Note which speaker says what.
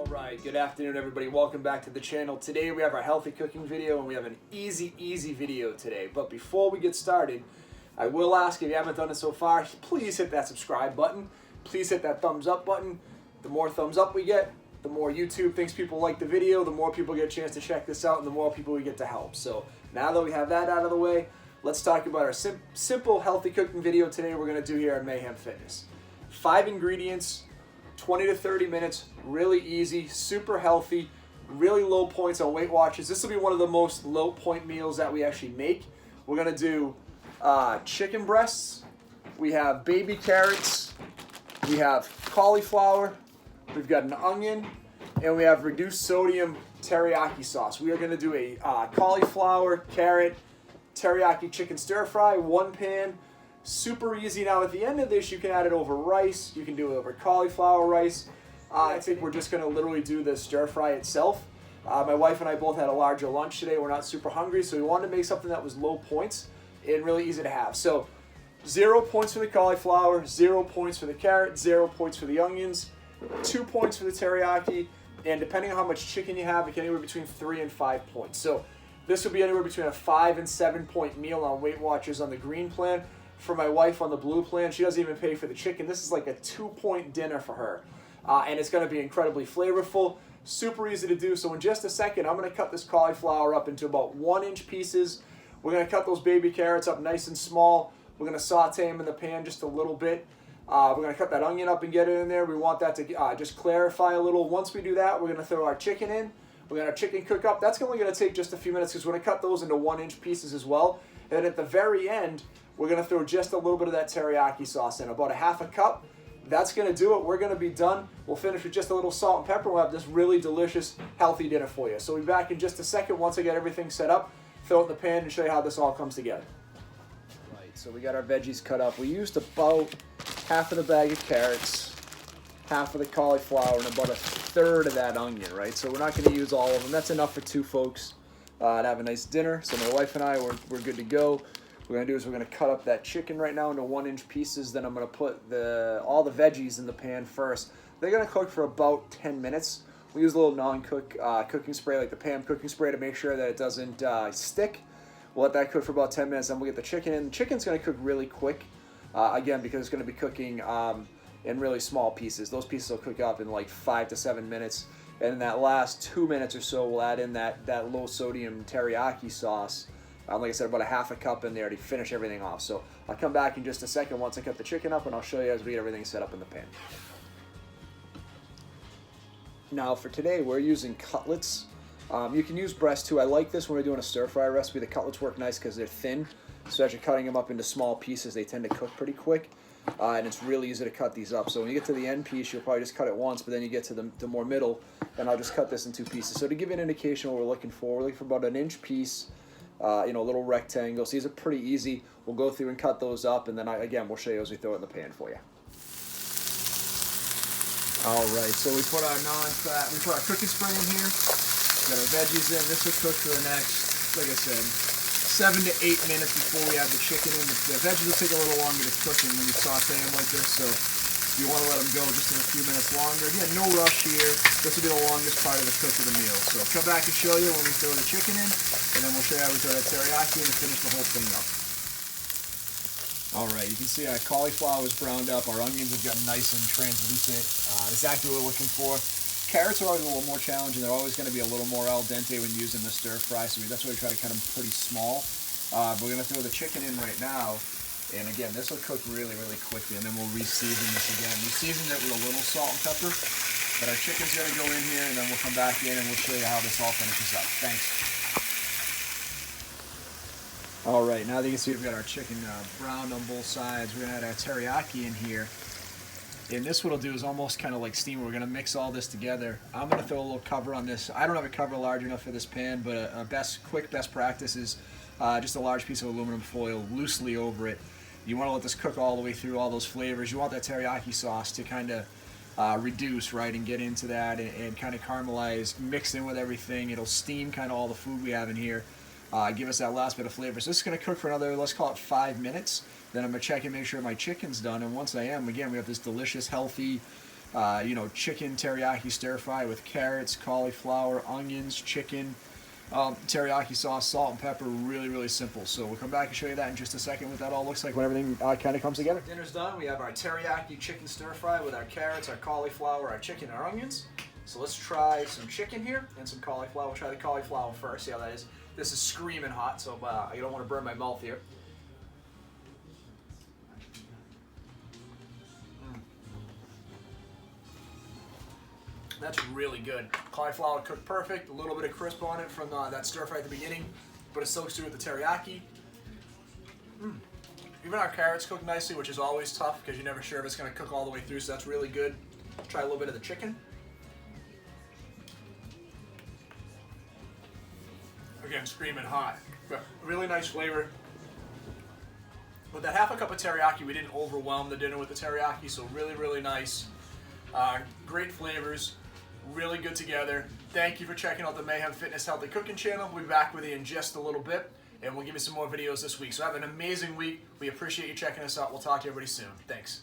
Speaker 1: Alright, good afternoon everybody. Welcome back to the channel. Today we have our healthy cooking video and we have an easy video today. But before we get started, I will ask, if you haven't done it so far, please hit that subscribe button. Please hit that thumbs up button. The more thumbs up we get, the more YouTube thinks people like the video, the more people get a chance to check this out, and the more people we get to help. So now that we have that out of the way, let's talk about our simple healthy cooking video today we're going to do here at Mayhem Fitness. 5 ingredients, 20 to 30 minutes, really easy, super healthy, really low points on Weight Watchers. This will be one of the most low point meals that we actually make. We're gonna do chicken breasts, we have baby carrots, we have cauliflower, we've got an onion, and we have reduced sodium teriyaki sauce. We are gonna do a cauliflower, carrot, teriyaki chicken stir fry, one pan. Super easy. Now at the end of this, you can add it over rice. You can do it over cauliflower rice. I think we're just going to literally do the stir fry itself. My wife and I both had a larger lunch today. We're not super hungry, so we wanted to make something that was low points and really easy to have. So 0 points for the cauliflower, 0 points for the carrot, 0 points for the onions, 2 points for the teriyaki, and depending on how much chicken you have, it can anywhere between 3 and 5 points. So this will be anywhere between a 5 and 7 point meal on Weight Watchers on the green plan. For my wife on the blue plan, she doesn't even pay for the chicken. This is like a 2-point dinner for her. And it's going to be incredibly flavorful, super easy to do. So in just a second, I'm going to cut this cauliflower up into about 1-inch pieces. We're going to cut those baby carrots up nice and small. We're going to saute them in the pan just a little bit. We're going to cut that onion up and get it in there. We want that to just clarify a little. Once we do that, we're going to throw our chicken in. We're going to chicken cook up. That's only going to take just a few minutes because we're going to cut those into 1-inch pieces as well. And then at the very end, we're going to throw just a little bit of that teriyaki sauce in, about a half a cup. That's going to do it. We're going to be done. We'll finish with just a little salt and pepper. We'll have this really delicious, healthy dinner for you. So we'll be back in just a second once I get everything set up, throw it in the pan, and show you how this all comes together. Right, so we got our veggies cut up. We used about half of the bag of carrots, half of the cauliflower, and about a third of that onion, right? So we're not going to use all of them. That's enough for 2 folks to have a nice dinner. So my wife and I, we're good to go. What we're going to do is we're going to cut up that chicken right now into 1-inch pieces. Then I'm going to put all the veggies in the pan first. They're going to cook for about 10 minutes. We use a little non-cook cooking spray, like the Pam cooking spray, to make sure that it doesn't stick. We'll let that cook for about 10 minutes. Then we'll get the chicken in. The chicken's going to cook really quick, again, because it's going to be cooking in really small pieces. Those pieces will cook up in like 5 to 7 minutes. And in that last 2 minutes or so, we'll add in that low-sodium teriyaki sauce. Like I said, about a half a cup in there to finish everything off. So I'll come back in just a second once I cut the chicken up, and I'll show you as we get everything set up in the pan. Now for today, we're using cutlets. You can use breast too. I like this when we're doing a stir-fry recipe. The cutlets work nice because they're thin. So as you're cutting them up into small pieces, they tend to cook pretty quick. And it's really easy to cut these up. So when you get to the end piece, you'll probably just cut it once, but then you get to the more middle, and I'll just cut this in 2 pieces. So to give you an indication of what we're looking for about an inch piece. A little rectangle. So these are pretty easy. We'll go through and cut those up, and then again, we'll show you as we throw it in the pan for you. All right, so we put our we put our cooking spray in here. Got our veggies in. This will cook for the next, like I said, 7 to 8 minutes before we add the chicken in. The veggies will take a little longer to cook in when you saute them like this, so you want to let them go just in a few minutes longer. Again, no rush here. This will be the longest part of the cook of the meal. So I'll come back and show you when we throw the chicken in, and then we'll show you how we throw that teriyaki in and finish the whole thing up. All right, you can see our cauliflower is browned up. Our onions have gotten nice and translucent. Exactly what we're looking for. Carrots are always a little more challenging. They're always going to be a little more al dente when using the stir fry, so that's why we try to cut them pretty small. But we're going to throw the chicken in right now. And again, this will cook really quickly, and then we'll re-season this again. We seasoned it with a little salt and pepper, but our chicken's going to go in here, and then we'll come back in and we'll show you how this all finishes up. Thanks. All right, now that you can see we've got our chicken browned on both sides, we're going to add our teriyaki in here. And this what it'll do is almost kind of like steamer. We're going to mix all this together. I'm going to throw a little cover on this. I don't have a cover large enough for this pan, but a quick best practice is just a large piece of aluminum foil loosely over it. You want to let this cook all the way through all those flavors. You want that teriyaki sauce to kind of reduce, right, and get into that and kind of caramelize, mix in with everything. It'll steam kind of all the food we have in here, give us that last bit of flavor. So this is going to cook for another, let's call it 5 minutes. Then I'm going to check and make sure my chicken's done. And once I am, again, we have this delicious, healthy, Chicken teriyaki stir fry with carrots, cauliflower, onions, chicken, teriyaki sauce, salt and pepper. Really, really simple. So we'll come back and show you that in just a second what that all looks like when everything kind of comes together. Dinner's done. We have our teriyaki chicken stir fry with our carrots, our cauliflower, our chicken, our onions. So let's try some chicken here and some cauliflower. We'll try the cauliflower first, see how that is. This is screaming hot, so you don't want to burn my mouth here. That's really good. Cauliflower cooked perfect, a little bit of crisp on it from that stir fry at the beginning, but it soaks through with the teriyaki. Even our carrots cook nicely, which is always tough because you're never sure if it's going to cook all the way through, so that's really good. Try a little bit of the chicken. Again, screaming hot, but really nice flavor. With that half a cup of teriyaki, we didn't overwhelm the dinner with the teriyaki, so really, really nice. Great flavors, really good together. Thank you for checking out the Mayhem Fitness Healthy Cooking channel. We'll be back with you in just a little bit, and we'll give you some more videos this week. So have an amazing week. We appreciate you checking us out. We'll talk to everybody soon. Thanks.